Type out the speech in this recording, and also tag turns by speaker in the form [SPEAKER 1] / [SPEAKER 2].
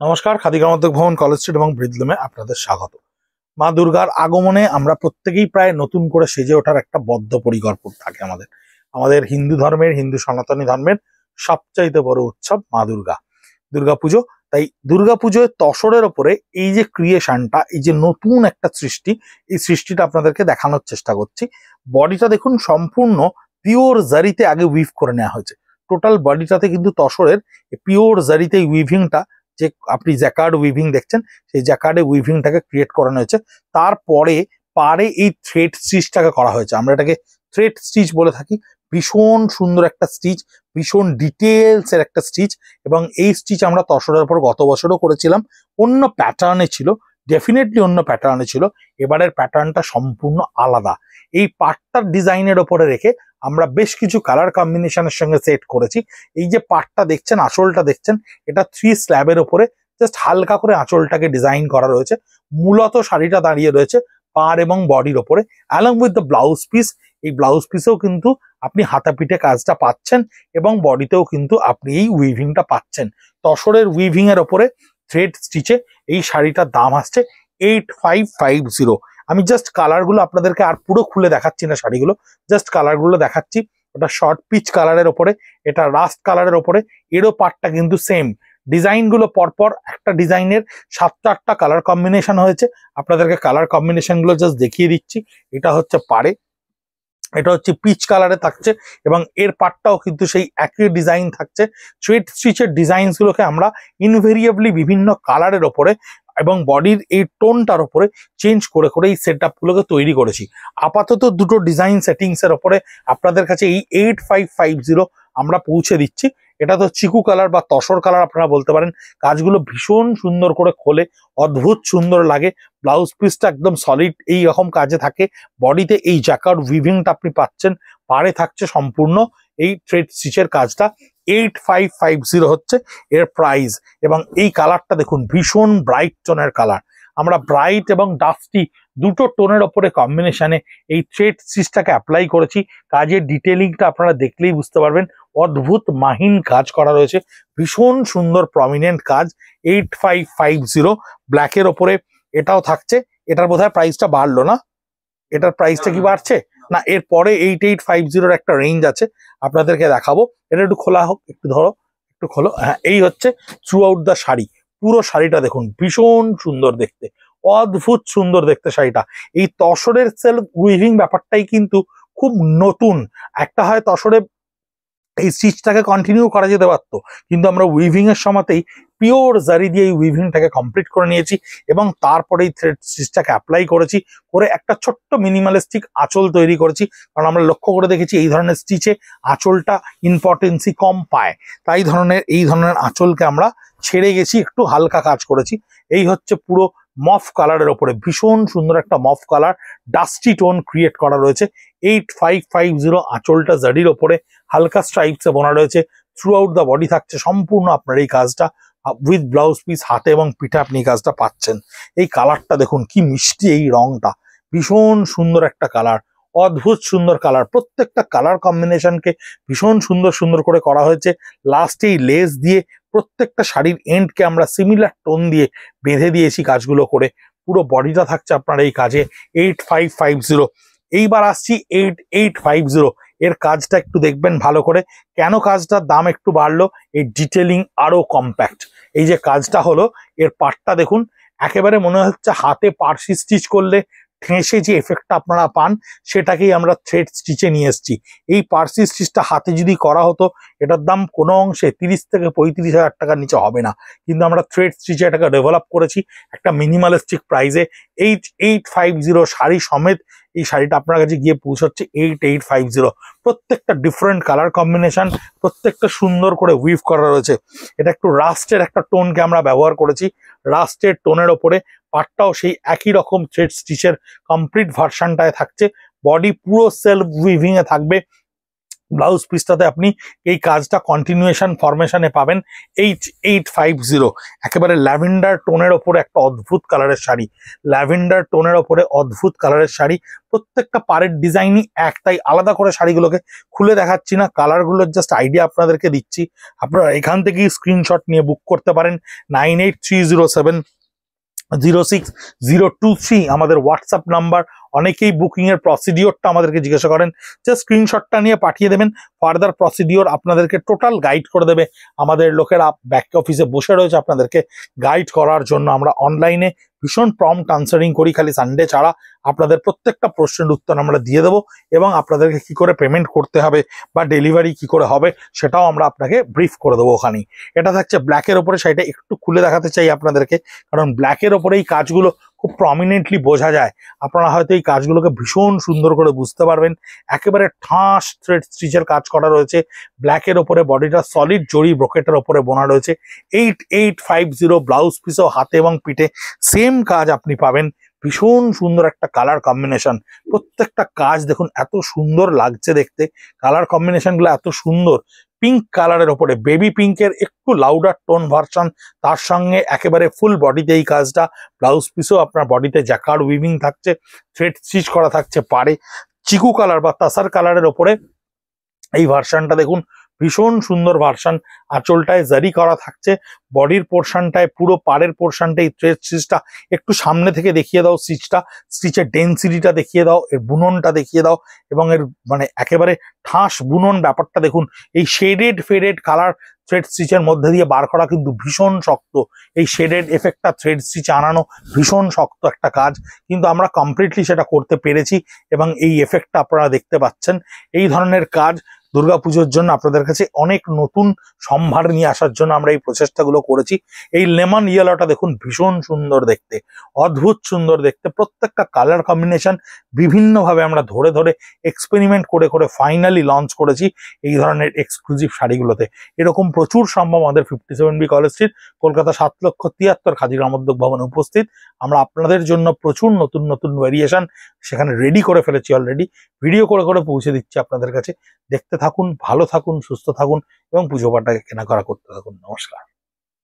[SPEAKER 1] নমস্কার, খাদি গ্রামোদ্যোগ ভবন, college street এবং ব্রিজলুমে আপনাদের স্বাগত। মা দুর্গার আগমনে আমরা প্রত্যেকেই প্রায় নতুন করে সেজে ওঠার একটা বদ্ধপরিকর থাকে আমাদের। আমাদের হিন্দু সনাতনী ধর্মের সবচাইতে বড় উৎসব মা দুর্গা, দুর্গাপুজো। তাই দুর্গাপুজোয় তসরের ওপরে এই যে ক্রিয়েশনটা, এই যে নতুন একটা সৃষ্টি, এই সৃষ্টিটা আপনাদেরকে দেখানোর চেষ্টা করছি। বডিটা দেখুন, সম্পূর্ণ পিওর জারিতে আগে উইভ করে নেওয়া হয়েছে। টোটাল বডিটাতে কিন্তু তসরের পিওর জারিতে এই উইভিংটা, যে আপনি জ্যাকার্ড উইভিং দেখছেন, সেই জ্যাকার্ডে উইভিংটাকে ক্রিয়েট করানো হয়েছে। তারপরে পারে এই থ্রেড স্টিচটাকে করা হয়েছে, আমরা এটাকে থ্রেড স্টিচ বলে থাকি। ভীষণ সুন্দর একটা স্টিচ, ভীষণ ডিটেলস এর একটা স্টিচ। এবং এই স্টিচ আমরা তসরের উপর গত বছরও করেছিলাম, অন্য প্যাটার্নে ছিল, ডেফিনেটলি অন্য প্যাটার্নে ছিল। এবারের প্যাটার্নটা সম্পূর্ণ আলাদা। এই পাটটার ডিজাইনের ওপরে রেখে আমরা বেশ কিছু কালার কম্বিনেশনের সঙ্গে সেট করেছি। এই যে পাটটা দেখছেন, আঁচলটা দেখছেন, এটা 3 স্ল্যাবের ওপরে জাস্ট হালকা করে আঁচলটাকে ডিজাইন করা রয়েছে। মূলত শাড়িটা দাঁড়িয়ে রয়েছে পাড় এবং বডির ওপরে, along with the blouse piece. এই ব্লাউজ পিসেও কিন্তু আপনি হাতা পিঠে কাজটা পাচ্ছেন এবং বডিতেও কিন্তু আপনি এই উইভিংটা পাচ্ছেন। তসরের উইভিং এর ওপরে থ্রেড স্টিচে এই শাড়িটার দাম আসছে 8550। আমি জাস্ট কালারগুলো আপনাদেরকে আর পুরো খুলে দেখাচ্ছি না, শাড়িগুলো জাস্ট কালারগুলো দেখাচ্ছি। ওটা শর্ট পিচ কালারের ওপরে, এটা রাস্ট কালারের ওপরে। এরও পার্টটা কিন্তু সেম, ডিজাইনগুলো পরপর একটা ডিজাইনের 7-8টা কালার কম্বিনেশন হয়েছে। আপনাদেরকে কালার কম্বিনেশনগুলো জাস্ট দেখিয়ে দিচ্ছি। এটা হচ্ছে পাড়ে, এটা হচ্ছে পিচ কালারে থাকছে এবং এর পার্টটাও কিন্তু সেই একই ডিজাইন থাকছে। থ্রেড স্টিচের ডিজাইনসগুলোকে আমরা ইনভেরিয়েবলি বিভিন্ন কালারের ওপরে এবং বডির এই টোনটার ওপরে চেঞ্জ করে করে এই সেট আপগুলোকে তৈরি করেছি। আপাতত দুটো ডিজাইন সেটিংসের ওপরে আপনাদের কাছে এই 8550 আমরা পৌঁছে দিচ্ছি। এটা তো চিকু কালার বা তসর কালার আপনারা বলতে পারেন। কাজগুলো ভীষণ সুন্দর করে খোলে, অদ্ভুত সুন্দর লাগে। ব্লাউজ পিসটা একদম সলিড এই রকম কাজে থাকে। বডিতে এই জ্যাকার্ড উইভিংটা আপনি পাচ্ছেন, পাড়ে থাকছে সম্পূর্ণ এই থ্রেড স্টিচের কাজটা। 8550 হচ্ছে এর প্রাইস। এবং এই কালারটা দেখুন, ভীষণ ব্রাইট টোনের কালার। আমরা ব্রাইট এবং ডাস্টি দুটো টোনের ওপরে কম্বিনেশনে এই থ্রেড স্টিচটাকে অ্যাপ্লাই করেছি। কাজের ডিটেলিংটা আপনারা দেখলেই বুঝতে পারবেন, অদ্ভুত মাহিন কাজ করা রয়েছে, ভীষণ সুন্দর প্রমিনেন্ট কাজ। 8550 ব্ল্যাকের ওপরে এটাও থাকছে। এটার বোধহয় প্রাইসটা বাড়লো না, এটার প্রাইসটা কি বাড়ছে না? এরপরে 8850 একটা রেঞ্জ আছে, আপনাদেরকে দেখাবো। এটা একটু খোলা হোক, একটু ধরো, একটু খোলো। হ্যাঁ, এই হচ্ছে থ্রু আউট দ্য শাড়ি। পুরো শাড়িটা দেখুন, ভীষণ সুন্দর দেখতে, অদ্ভুত সুন্দর দেখতে শাড়িটা। এই তসরের সেলফ উইভিং ব্যাপারটাই কিন্তু খুব নতুন। একটা হয় তসরে এই স্টিচটাকে কন্টিনিউ করা যেতে পারতো, কিন্তু আমরা উইভিং এর সময়তেই পিওর জারি দিয়ে এই উইভিংটাকে কমপ্লিট করে নিয়েছি এবং তারপরে এই থ্রেড স্টিচটাকে অ্যাপ্লাই করেছি, করে একটা ছোট্ট মিনিমালিস্টিক আঁচল তৈরি করেছি। কারণ আমরা লক্ষ্য করে দেখেছি এই ধরনের স্টিচে আঁচলটা ইম্পর্টেন্সি কম পায়, তাই এই ধরনের আঁচলকে আমরা ছেড়ে গেছি, একটু হালকা কাজ করেছি। এই হচ্ছে পুরো মফ কালারের ওপরে ভীষণ সুন্দর একটা মফ কালার, ডাস্টি টোন ক্রিয়েট করা রয়েছে। 8550 আঁচলটা জারির ওপরে হালকা স্ট্রাইপসে বোনা রয়েছে। থ্রু আউট দ্য বডি থাকছে সম্পূর্ণ আপনার এই কাজটা, উইথ ব্লাউজ পিস হাতে এবং পিঠে আপনি এই কাজটা পাচ্ছেন। এই কালারটা দেখুন কি মিষ্টি, এই রংটা ভীষণ সুন্দর একটা কালার, অদ্ভুত সুন্দর কালার। প্রত্যেকটা কালার কম্বিনেশনকে ভীষণ সুন্দর সুন্দর করে করা হয়েছে। লাস্টে এই লেস দিয়ে প্রত্যেকটা শাড়ির এন্ডকে আমরা সিমিলার টোন দিয়ে বেঁধে দিয়েছি কাজগুলো করে। পুরো বডিটা থাকছে আপনার এই কাজে 8550। এইবার আসছি 8850। এর কাজটা একটু দেখবেন ভালো করে, কেন কাজটার দাম একটু বাড়লো। এই ডিটেলিং আরো কম্প্যাক্ট। এই যে কাজটা হলো, এর পার্টটা দেখুন, একেবারে মনে হচ্ছে হাতে পার্সি স্টিচ করলে ঠেসে যে এফেক্টটা আপনারা পান, সেটাকেই আমরা থ্রেড স্টিচে নিয়ে এসেছি। এই পার্সি স্টিচটা হাতে যদি করা হতো, এটার দাম কোনো অংশে 30 থেকে 35,000 টাকার নিচে হবে না, কিন্তু আমরা থ্রেড স্টিচে এটাকে ডেভেলপ করেছি একটা মিনিমালিস্টিক প্রাইসে। 8850 শাড়ি সমেত এই শাড়িটা আপনার কাছে গিয়ে পৌঁছচ্ছে 8850। প্রত্যেকটা ডিফারেন্ট কালার কম্বিনেশন, প্রত্যেকটা সুন্দর করে উইভ করা রয়েছে। এটা একটু রাস্টের একটা টোনকে আমরা ব্যবহার করেছি, রাস্টের টোনের ওপরে পাটটাও সেই একই রকম থ্রেড স্টিচের কমপ্লিট ভার্সনটায় থাকছে। বডি পুরো সেলফ উইভিং এ থাকবে, ব্লাউজ পিসটাতে আপনি এই কাজটা কন্টিনিউয়েশন ফরমেশনে পাবেন। 8850 একেবারে ল্যাভেন্ডার টোনের ওপরে একটা অদ্ভুত কালারের শাড়ি, ল্যাভেন্ডার টোনের ওপরে অদ্ভুত কালারের শাড়ি, প্রত্যেকটা পাড়ের ডিজাইনই এক, তাই আলাদা করে শাড়িগুলোকে খুলে দেখাচ্ছি না, কালারগুলোর জাস্ট আইডিয়া আপনাদেরকে দিচ্ছি। আপনারা এখান থেকেই স্ক্রিনশট নিয়ে বুক করতে পারেন। 9830706023 আমাদের হোয়াটসঅ্যাপ নাম্বার। অনেকেই বুকিং এর প্রসিডিওরটা আমাদেরকে জিজ্ঞাসা করেন, জাস্ট স্ক্রিনশটটা নিয়ে পাঠিয়ে দেবেন, ফার্দার প্রসিডিওর আপনাদেরকে টোটাল গাইড করে দেবে আমাদের লোকেরা ব্যাক অফিসে বসে রয়েছে আপনাদেরকে গাইড করার জন্য। আমরা অনলাইনে ভীষণ প্রম্পট আনসারিং করি, খালি সানডে ছাড়া আপনাদের প্রত্যেকটা প্রশ্নের উত্তর আমরা দিয়ে দেবো, এবং আপনাদেরকে কি করে পেমেন্ট করতে হবে বা ডেলিভারি কি করে হবে সেটাও আমরা আপনাকে ব্রিফ করে দেবো ওখানেই। এটা থাকছে ব্ল্যাকের ওপরে, সেটা একটু খুলে দেখাতে চাই আপনাদেরকে, কারণ ব্ল্যাকের ওপরে এই কাজগুলো খুব প্রমিনেন্টলি বোঝা যায়। আপনারা হয়তো এই কাজগুলোকে ভীষণ সুন্দর করে বুঝতে পারবেন। একেবারে ঠাস থ্রেড স্টিচের কাজ করা রয়েছে ব্ল্যাকের ওপরে, বডিটা সলিড জরি ব্রোকেটের ওপরে বোনা রয়েছে। 8850 ব্লাউজ পিসও হাতে এবং পিঠে সেম কাজ আপনি পাবেন। ভীষণ সুন্দর একটা কালার কম্বিনেশন, প্রত্যেকটা কাজ দেখুন এত সুন্দর লাগছে দেখতে, কালার কম্বিনেশন গুলো এত সুন্দর। পিঙ্ক কালারের ওপরে বেবি পিঙ্কের একটু লাউডার টোন ভার্সন, তার সঙ্গে একেবারে ফুল বডিতে এই কাজটা। ব্লাউজ পিসও আপনার বডিতে জ্যাকার্ড উইভিং থাকছে, থ্রেড স্টিচ করা থাকছে পাড়ে। চিকু কালার বা তাসার কালারের ওপরে এই ভার্সনটা দেখুন, ভীষণ সুন্দর ভার্সন। আঁচলটায় জারি করা থাকছে, বডির পোর্শনটায় পুরো পাড়ের পোর্শনটা এই থ্রেড স্টিচটা একটু সামনে থেকে দেখিয়ে দাও, স্টিচের ডেন্সিটিটা দেখিয়ে দাও, এর বুননটা দেখিয়ে দাও, এবং এর মানে একেবারে ঠাস বুনন ব্যাপারটা দেখুন। এই ফেডেড কালার থ্রেড স্টিচের মধ্যে দিয়ে বার করা কিন্তু ভীষণ শক্ত, এই শেডেড এফেক্টটা থ্রেড স্টিচে আনানো ভীষণ শক্ত একটা কাজ, কিন্তু আমরা কমপ্লিটলি সেটা করতে পেরেছি এবং এই এফেক্টটা আপনারা দেখতে পাচ্ছেন। এই ধরনের কাজ দুর্গাপুজোর জন্য আপনাদের কাছে অনেক নতুন সম্ভার নিয়ে আসার জন্য আমরা এই প্রচেষ্টাগুলো করেছি। এই লেমন ইয়েলোটা দেখুন, ভীষণ সুন্দর দেখতে, অদ্ভুত সুন্দর দেখতে। প্রত্যেকটা কালার কম্বিনেশন বিভিন্নভাবে আমরা ধরে ধরে এক্সপেরিমেন্ট করে করে ফাইনালি লঞ্চ করেছি এই ধরনের এক্সক্লুসিভ শাড়িগুলোতে। এরকম প্রচুর সম্ভব আমাদের 57B college street, Kolkata 7,73,000 Khadi Gramodyog ভবনে উপস্থিত। আমরা আপনাদের জন্য প্রচুর নতুন নতুন ভেরিয়েশন সেখানে রেডি করে ফেলেছি অলরেডি, ভিডিও করে করে পৌঁছে দিচ্ছি আপনাদের কাছে। দেখতে থাকুন, ভালো থাকুন, সুস্থ থাকুন এবং পুজো পাঠটাকে কেনাকাটা করতে থাকুন। নমস্কার।